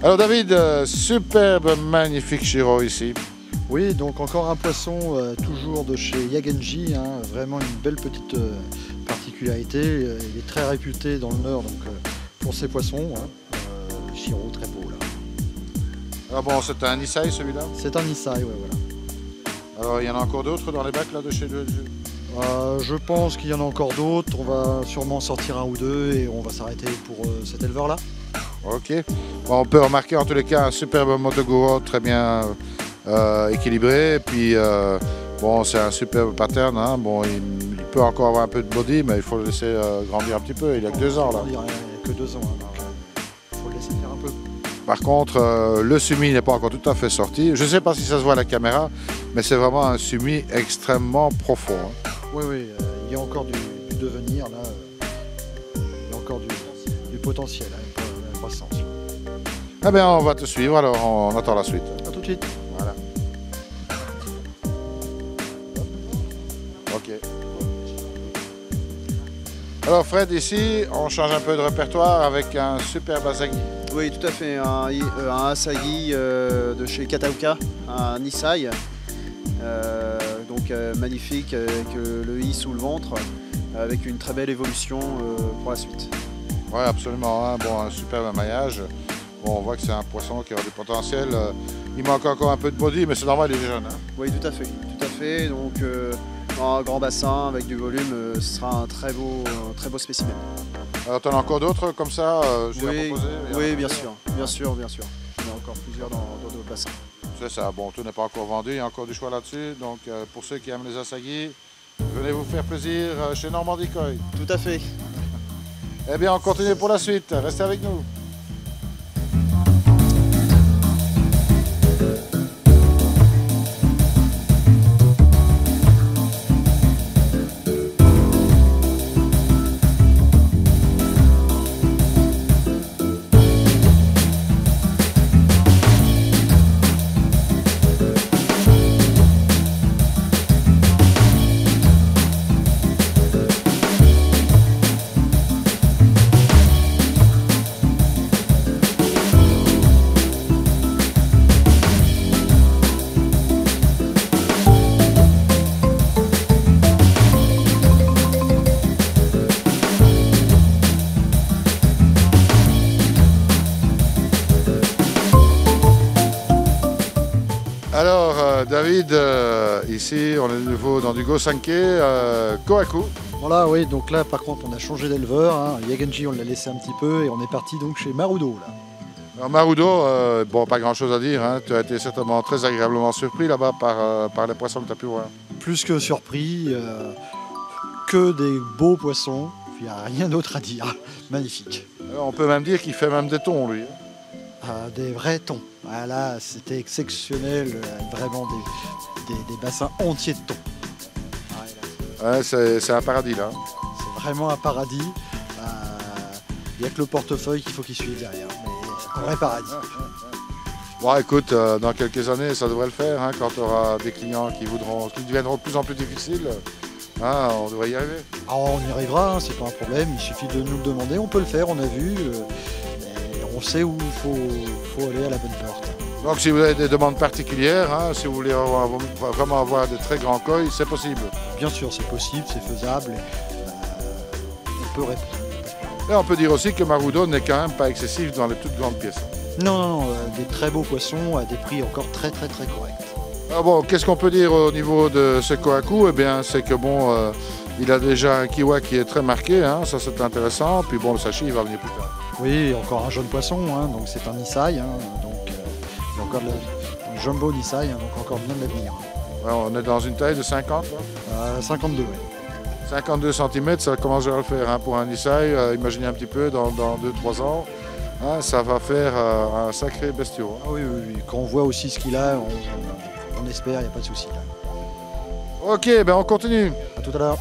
Alors David, superbe, magnifique Shiro ici. Oui, donc encore un poisson toujours de chez Yagenji, hein, vraiment une belle petite particularité. Il est très réputé dans le Nord donc, pour ses poissons. Hein. Shiro, très beau là. Ah bon, c'est un Nisai celui-là? C'est un Nisai, ouais, voilà. Alors il y en a encore d'autres dans les bacs là de chez lui? Je pense qu'il y en a encore d'autres. On va sûrement sortir un ou deux et on va s'arrêter pour cet éleveur-là. Ok. Bon, on peut remarquer en tous les cas un superbe Motoguro très bien équilibré. Et puis bon, c'est un superbe pattern. Hein. Bon, il peut encore avoir un peu de body, mais il faut le laisser grandir un petit peu. Il a que 2 ans là. Il n'y a que 2 ans, hein, donc il faut le laisser faire un peu. Par contre, le sumi n'est pas encore tout à fait sorti. Je ne sais pas si ça se voit à la caméra, mais c'est vraiment un sumi extrêmement profond. Hein. Oui, oui, il y a encore du devenir là. Il y a encore du potentiel, hein, pour la croissance. Eh bien, on va te suivre, alors on attend la suite. A tout de suite. Voilà. Ok. Alors Fred, ici, on change un peu de répertoire avec un superbe Asagi. Oui, tout à fait, un Asagi de chez Kataoka, un Nisai, donc magnifique avec le i sous le ventre, avec une très belle évolution pour la suite. Oui, absolument, hein. Bon, un superbe maillage. Bon, on voit que c'est un poisson qui a du potentiel. Il manque encore un peu de body, mais c'est normal, il est jeune. Hein. Oui, tout à fait. Donc dans un grand bassin avec du volume, ce sera un très beau spécimen. Alors, tu en as encore d'autres comme ça oui, oui, bien sûr. Il y en a encore plusieurs dans d'autres bassins. C'est ça, bon, tout n'est pas encore vendu, il y a encore du choix là-dessus. Donc, pour ceux qui aiment les Asagi, venez vous faire plaisir chez Normandie Koi. Tout à fait. Eh bien, on continue pour la suite. Restez avec nous. Alors David, ici on est de nouveau dans du Gosanke, Kohaku. Voilà, oui, donc là par contre on a changé d'éleveur. Hein. Yagenji on l'a laissé un petit peu et on est parti donc chez Marudo là. Alors Marudo, bon pas grand chose à dire, hein. Tu as été certainement très agréablement surpris là-bas par les poissons que tu as pu voir. Plus que surpris, que des beaux poissons, il n'y a rien d'autre à dire. Magnifique. Alors, on peut même dire qu'il fait même des thons lui. Des vrais thons. Voilà, c'était exceptionnel, vraiment des bassins entiers de thons. Ouais, c'est un paradis là. C'est vraiment un paradis. Il n'y a que le portefeuille qu'il faut qu'il suive derrière. Mais c'est un vrai paradis. Bon écoute, dans quelques années ça devrait le faire, hein, quand tu auras des clients qui deviendront de plus en plus difficiles. Hein, on devrait y arriver. On y arrivera, hein, c'est pas un problème, il suffit de nous le demander, on peut le faire, on a vu. On sait où il faut aller à la bonne porte. Donc si vous avez des demandes particulières, hein, si vous voulez vraiment avoir de très grands koi, c'est possible. Bien sûr, c'est possible, c'est faisable. On peut répondre. Et on peut dire aussi que Marudo n'est quand même pas excessif dans les toutes grandes pièces. Non, des très beaux poissons à des prix encore très corrects. Ah bon, qu'est-ce qu'on peut dire au niveau de ce Kohaku? Eh bien, c'est que bon, il a déjà un kiwa qui est très marqué, hein, ça c'est intéressant. Puis bon, le sashi il va venir plus tard. Oui, encore un jeune poisson, hein, donc c'est un Nisai, hein, donc il y a encore un jumbo Nisai, hein, donc encore bien de l'avenir. Ouais, on est dans une taille de 50 là. 52, oui. 52 cm, ça commence à le faire hein, pour un Nisai. Imaginez un petit peu, dans 2-3 ans, hein, ça va faire un sacré bestiau. Ah oui, quand on voit aussi ce qu'il a, on espère, il n'y a pas de souci. Ok, ben on continue. À tout à l'heure.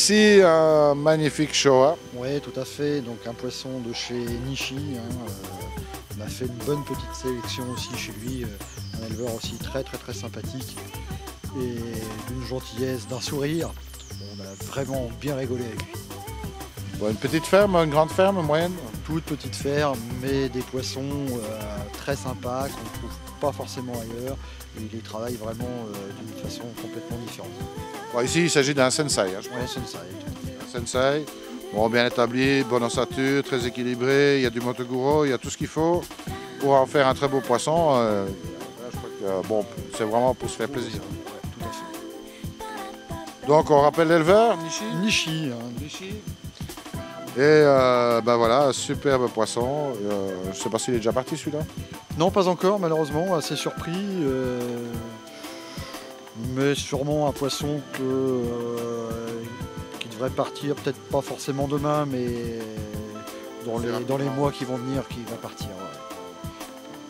ici, un magnifique Showa. Oui, tout à fait. Donc un poisson de chez Nishi. On a fait une bonne petite sélection aussi chez lui. Un éleveur aussi très sympathique et d'une gentillesse, d'un sourire. On a vraiment bien rigolé avec lui. Bon, une petite ferme, une grande ferme, moyenne? Toute petite ferme, mais des poissons très sympas qu'on ne trouve pas forcément ailleurs. Et il les travaille vraiment d'une façon complètement différente. Bon, ici, il s'agit d'un sensei. Hein, je pense. Ouais, Sensei. Un sensei, bon, bien établi, bonne ossature, très équilibré. Il y a du motoguro, il y a tout ce qu'il faut pour en faire un très beau poisson. Je crois que bon, c'est vraiment pour se faire plaisir. Ouais, tout à fait. Donc, on rappelle l'éleveur, Nishi. Nishi. Nishi. Et ben voilà, superbe poisson. Je ne sais pas s'il est déjà parti celui-là. Non, pas encore, malheureusement, assez surpris. Mais sûrement un poisson qui devrait partir, peut-être pas forcément demain, mais dans les mois qui vont venir, qui va partir. Ouais.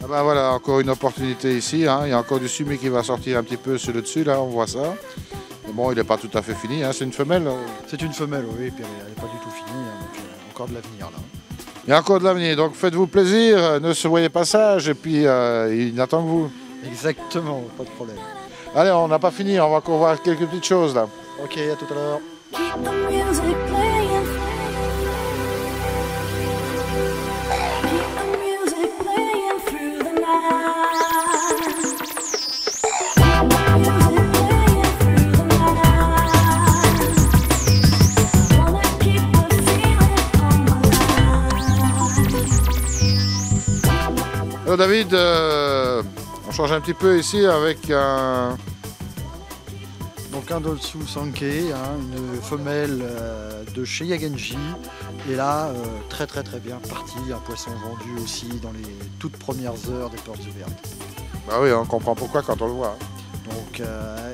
Ah ben voilà, encore une opportunité ici. Hein. Il y a encore du sumi qui va sortir un petit peu sur le dessus, là, on voit ça. Mais bon, il n'est pas tout à fait fini, hein. C'est une femelle. C'est une femelle, oui, et puis elle n'est pas du tout finie, hein, donc encore de l'avenir là. Il y a encore de l'avenir, donc faites-vous plaisir, ne se voyez pas sage, et puis il n'attend que vous. Exactement, pas de problème. Allez, on n'a pas fini, on va encore voir quelques petites choses là. Ok, à tout à l'heure. Keep the music playing. Keep the music playing through the night. Keep the music playing through the night. Wanna keep the feeling on my line. Alors David, on change un petit peu ici avec un... Donc un Dotsu Sankei, hein, une femelle de chez Yagenji. Et là, très bien parti, un poisson vendu aussi dans les toutes premières heures des portes ouvertes. Bah oui, on comprend pourquoi quand on le voit. Donc,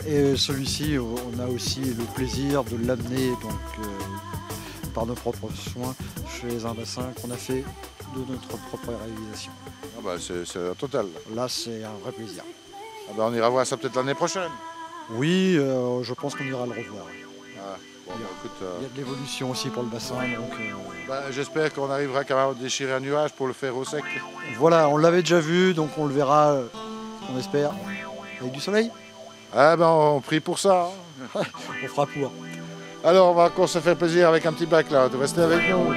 et celui-ci, on a aussi le plaisir de l'amener par nos propres soins chez un bassin qu'on a fait de notre propre réalisation. Ah bah c'est un total. Là, c'est un vrai plaisir. Ah bah on ira voir ça peut-être l'année prochaine. Oui, je pense qu'on ira le revoir. Ah, bon, bah, écoute, Il y a de l'évolution aussi pour le bassin, donc bah, j'espère qu'on arrivera quand même à déchirer un nuage pour le faire au sec. voilà, on l'avait déjà vu, donc on le verra, on espère, avec du soleil. Ah ben on prie pour ça. Hein. On fera pour. Alors on va encore se faire plaisir avec un petit bac là, restez avec nous.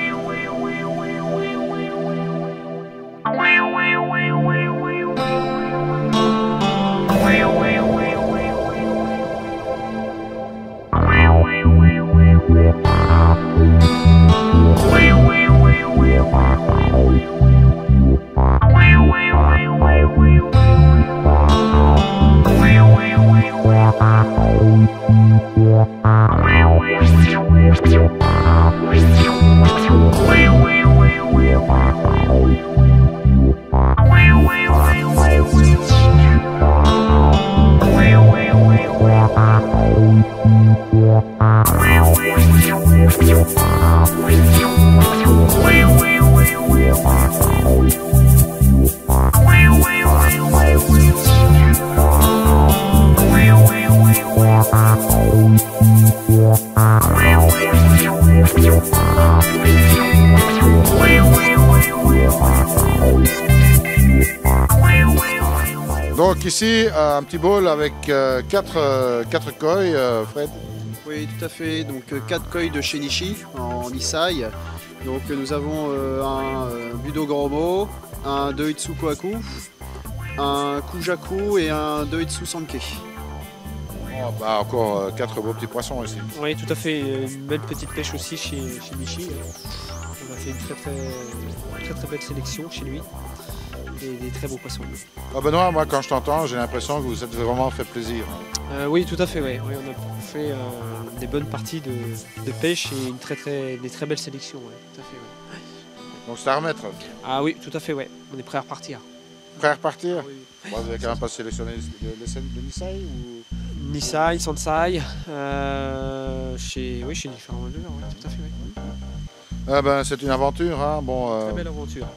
Donc ici, un petit bol avec 4 koi, Fred. Oui, tout à fait. Donc 4 koi de chez Nishi en Nisai. Donc nous avons un Budo Goromo, un Doitsu Kohaku, un Kujaku et un Doitsu Sankei. Oh, bah, encore 4 beaux petits poissons ici. Oui, tout à fait. Une belle petite pêche aussi chez Nishi. On a fait une très belle sélection chez lui. Et des très beaux poissons. Ah Benoît, moi quand je t'entends, j'ai l'impression que vous vous êtes vraiment fait plaisir. Oui, tout à fait. Ouais. Oui, on a fait des bonnes parties de pêche et des très belles sélections. Ouais, tout à fait, ouais. Donc c'est à remettre. Ah oui, tout à fait. Ouais. On est prêt à repartir. Prêt à repartir? Oui. Bon, vous avez quand même pas sélectionné les scènes de Nisai ou... Nisai, Sansai, chez différents éleveurs, ouais, tout à fait. Ouais. Ah ben, c'est une aventure. Hein. Bon, Très belle aventure.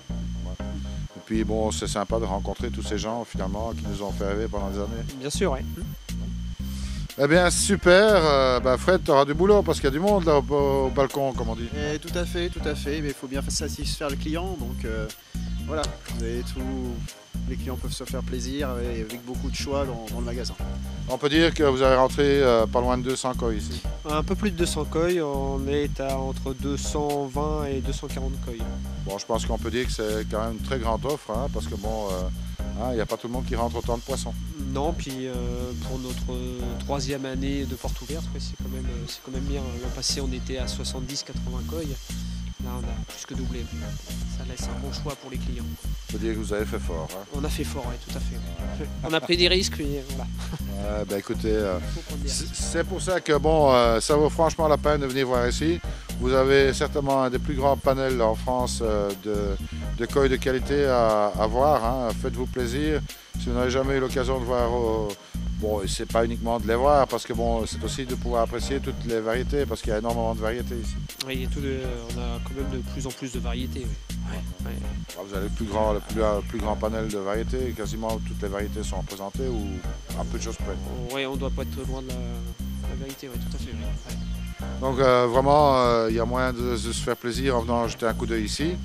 et puis bon, c'est sympa de rencontrer tous ces gens finalement qui nous ont fait rêver pendant des années. Bien sûr, ouais. Eh bien, super. Fred, tu auras du boulot parce qu'il y a du monde là au balcon, comme on dit. Et tout à fait, mais il faut bien satisfaire le client, donc voilà, vous avez tout. Les clients peuvent se faire plaisir et avec beaucoup de choix dans le magasin. On peut dire que vous avez rentré pas loin de 200 koi ici. Un peu plus de 200 koi, on est à entre 220 et 240 koi. Bon, je pense qu'on peut dire que c'est quand même une très grande offre, hein, parce que bon, il n'y a pas tout le monde qui rentre autant de poissons. Non, puis pour notre 3e année de porte ouverte, ouais, c'est quand même bien. L'an passé, on était à 70-80 koi. Là, on a plus que doublé. Ça laisse un bon choix pour les clients. On peut dire que vous avez fait fort. Hein. On a fait fort, oui, tout à fait. On a pris des risques, mais voilà. Écoutez, Faut prendre des risques. c'est pour ça que bon, ça vaut franchement la peine de venir voir ici. Vous avez certainement un des plus grands panels en France de koi de qualité à voir. Hein. Faites-vous plaisir. Si vous n'avez jamais eu l'occasion de voir, bon, c'est pas uniquement de les voir, parce que bon, c'est aussi de pouvoir apprécier toutes les variétés, parce qu'il y a énormément de variétés ici. Oui, on a quand même de plus en plus de variétés. Oui. Ouais. Vous avez le plus grand panel de variétés, quasiment toutes les variétés sont représentées ou un peu de choses près. Oui, on ne doit pas être loin de la vérité, oui, tout à fait. Oui. Ouais. Donc vraiment, il y a moyen de se faire plaisir en venant jeter un coup d'œil ici.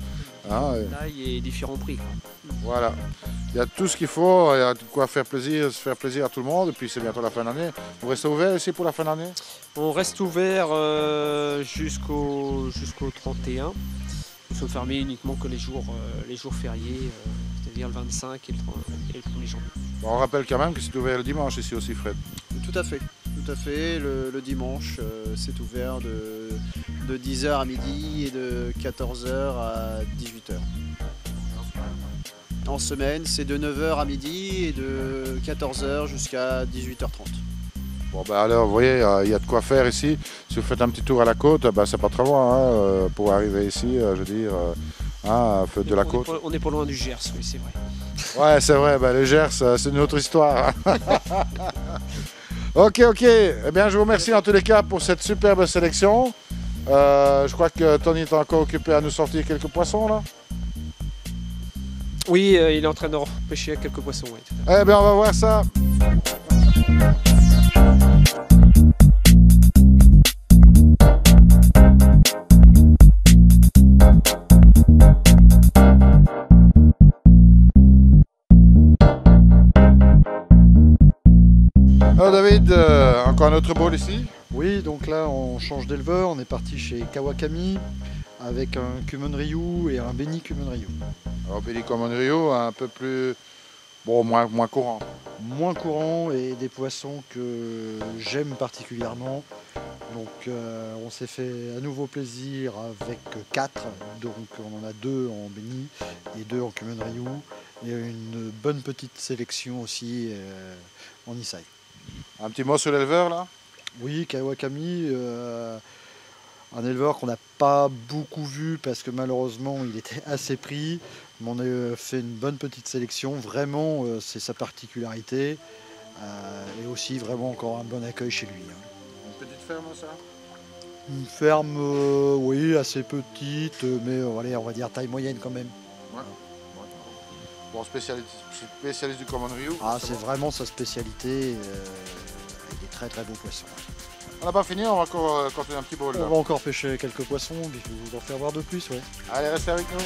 Hein, Taille et différents prix. Quoi. Voilà, il y a tout ce qu'il faut, il y a de quoi faire plaisir, se faire plaisir à tout le monde, et puis c'est bientôt la fin d'année. Vous restez ouvert ici pour la fin d'année? On reste ouvert jusqu'au 31. Nous sommes fermés uniquement que les jours fériés, c'est-à-dire le 25 et le 1er janvier. Bon, on rappelle quand même que c'est ouvert le dimanche ici aussi, Fred. Tout à fait. Le dimanche, c'est ouvert de 10h à midi et de 14h à 18h. En semaine, c'est de 9h à midi et de 14h jusqu'à 18h30. Bon, alors, vous voyez, il y a de quoi faire ici. Si vous faites un petit tour à la côte, c'est pas très loin hein, pour arriver ici, je veux dire, feu de la côte. On n'est pas loin du Gers, oui, c'est vrai. Ouais, c'est vrai, le Gers, c'est une autre histoire. Ok. Eh bien, je vous remercie en tous les cas pour cette superbe sélection. Je crois que Tony est encore occupé à nous sortir quelques poissons, là. Oui, il est en train de repêcher quelques poissons, oui. Eh bien, on va voir ça. Alors David, encore un autre bowl ici? Oui, donc là on change d'éleveur, on est parti chez Kawakami avec un Kumon Ryu et un Beni Kumon Ryu. Alors Beni Kumon Ryu, un peu plus, bon, moins courant. Moins courant et des poissons que j'aime particulièrement. Donc on s'est fait à nouveau plaisir avec 4, donc on en a 2 en Beni et 2 en Kumon Ryu. Et une bonne petite sélection aussi en Isai. Un petit mot sur l'éleveur là? Oui, Kawakami, un éleveur qu'on n'a pas beaucoup vu parce que malheureusement il était assez pris. Mais on a fait une bonne petite sélection, vraiment c'est sa particularité. Et aussi vraiment encore un bon accueil chez lui. Hein. Une petite ferme ça? Une ferme, oui, assez petite, mais allez, on va dire taille moyenne quand même. Ouais. Bon, spécialiste du Kumon Ryu. Ah, c'est vraiment sa spécialité. Des très très beaux poissons. On n'a pas fini, on va encore continuer un petit bowl. On va encore pêcher quelques poissons, puis vous en faire voir de plus, ouais. Allez, restez avec nous.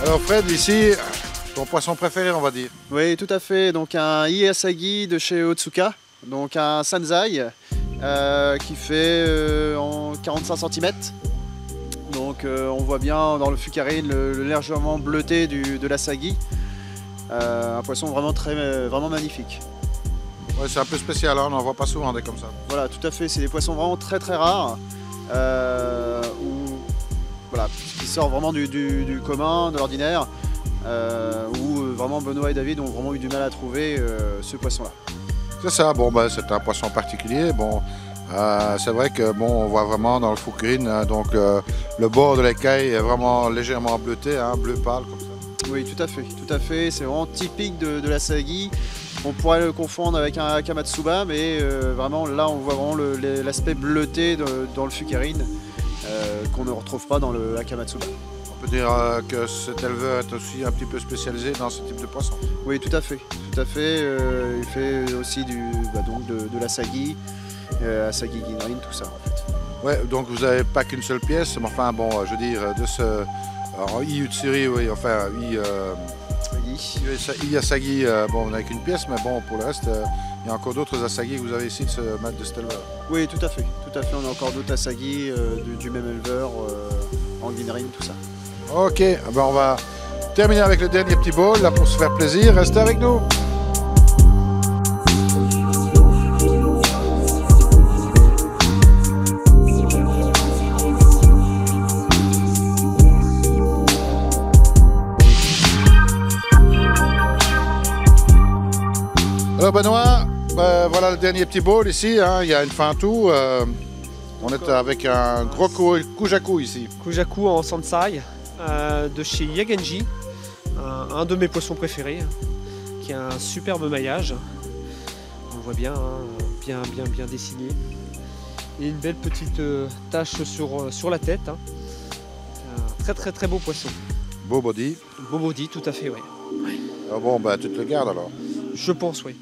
Alors Fred, ici, ton poisson préféré, on va dire. Oui, tout à fait. Donc un Iasagi de chez Otsuka, donc un Sanzai qui fait en 45 cm. Donc on voit bien dans le fucarine le légèrement bleuté de l'Asagi. Un poisson vraiment magnifique. Ouais, c'est un peu spécial, hein, on n'en voit pas souvent des comme ça. Voilà, tout à fait. C'est des poissons vraiment très rares. Voilà, qui sort vraiment du commun, de l'ordinaire. Où vraiment Benoît et David ont vraiment eu du mal à trouver ce poisson-là. C'est ça, bon, ben, c'est un poisson particulier. Bon, c'est vrai que bon, on voit vraiment dans le fucarine, hein, donc le bord de l'écaille est vraiment légèrement bleuté, hein, bleu pâle comme ça. Oui, tout à fait. C'est vraiment typique de l'Asagi. On pourrait le confondre avec un Akamatsuba, mais vraiment là on voit vraiment l'aspect bleuté dans le fucarine qu'on ne retrouve pas dans le Akamatsuba. On peut dire que cet éleveur est aussi un petit peu spécialisé dans ce type de poisson. Oui, tout à fait. Il fait aussi de l'Asagi, Asagi Ginrin, tout ça en fait. Ouais, donc vous n'avez pas qu'une seule pièce, mais enfin bon, je veux dire, de ce I-Utsuri, oui, enfin I-Asagi, bon, on n'a qu'une pièce, mais bon, pour le reste, il y a encore d'autres Asagi que vous avez ici de ce maître de cet éleveur. Oui, tout à fait. On a encore d'autres Asagi du même éleveur, en Ginrin, tout ça. Ok, ben on va terminer avec le dernier petit bowl, là, pour se faire plaisir. Restez avec nous. Alors Benoît, voilà le dernier petit bowl ici, hein, il y a une fin tout. On est avec un gros Kujaku ici. Kujaku en Sansai de chez Yagenji, un de mes poissons préférés, qui a un superbe maillage. On voit bien, hein, bien dessiné. Et une belle petite tache sur la tête. Hein. Un très beau poisson. Beau body. Beau body, tout à fait, oui. Ah bon, ben tu te le gardes alors. Je pense, oui.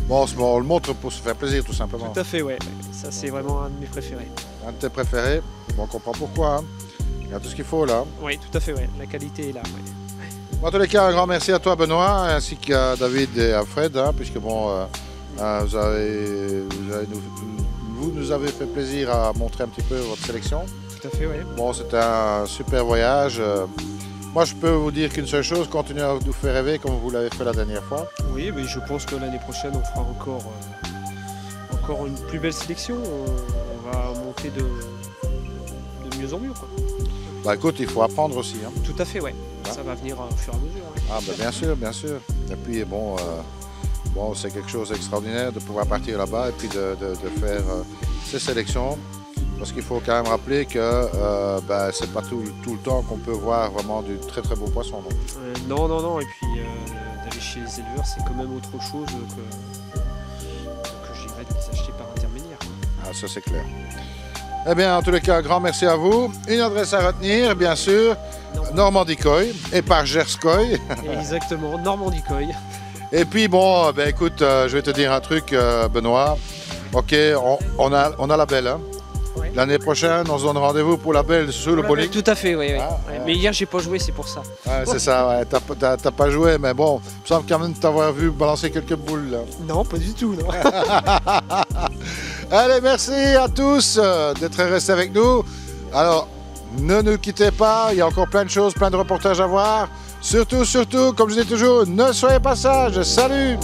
Bon, on le montre pour se faire plaisir tout simplement. Tout à fait, ouais. Ça, c'est vraiment un de mes préférés. Un de tes préférés, bon, on comprend pourquoi. Hein. Il y a tout ce qu'il faut là. Oui, tout à fait, ouais. La qualité est là, ouais. Bon, en tous les cas, un grand merci à toi Benoît, ainsi qu'à David et à Fred, hein, puisque bon, vous nous avez fait plaisir à montrer un petit peu votre sélection. Tout à fait, oui. Bon, c'était un super voyage. Moi, je peux vous dire qu'une seule chose, continuez à nous faire rêver comme vous l'avez fait la dernière fois. Oui, mais je pense que l'année prochaine, on fera encore une plus belle sélection. On va monter de mieux en mieux, quoi. Bah écoute, il faut apprendre aussi. Hein. Tout à fait, ouais. Ça va venir au fur et à mesure. Hein. Ah bah bien sûr, bien sûr. Et puis bon, c'est quelque chose d'extraordinaire de pouvoir partir là-bas et puis de faire ces sélections. Parce qu'il faut quand même rappeler que c'est pas tout le temps qu'on peut voir vraiment du très beau poisson. Non. Et puis d'aller chez les éleveurs, c'est quand même autre chose que j'irais les acheter par intermédiaire. Ah, ça c'est clair. Eh bien, en tous les cas, un grand merci à vous. Une adresse à retenir, bien sûr, Normandie Coy et par Gerskoy. Exactement, Normandie Coy. Et puis bon, écoute, je vais te dire un truc, Benoît. Ok, on a la belle, hein. Ouais. L'année prochaine, on se donne rendez-vous pour la belle sous le bowling. Tout à fait, oui. Ah, Mais hier, j'ai pas joué, c'est pour ça. Ouais, c'est ça, ouais. T'as pas joué, mais bon, il me semble quand même t'avoir vu balancer quelques boules là. Non, pas du tout, non. Allez, merci à tous d'être restés avec nous. Alors, ne nous quittez pas, il y a encore plein de choses, plein de reportages à voir. Surtout, comme je dis toujours, ne soyez pas sages. Salut!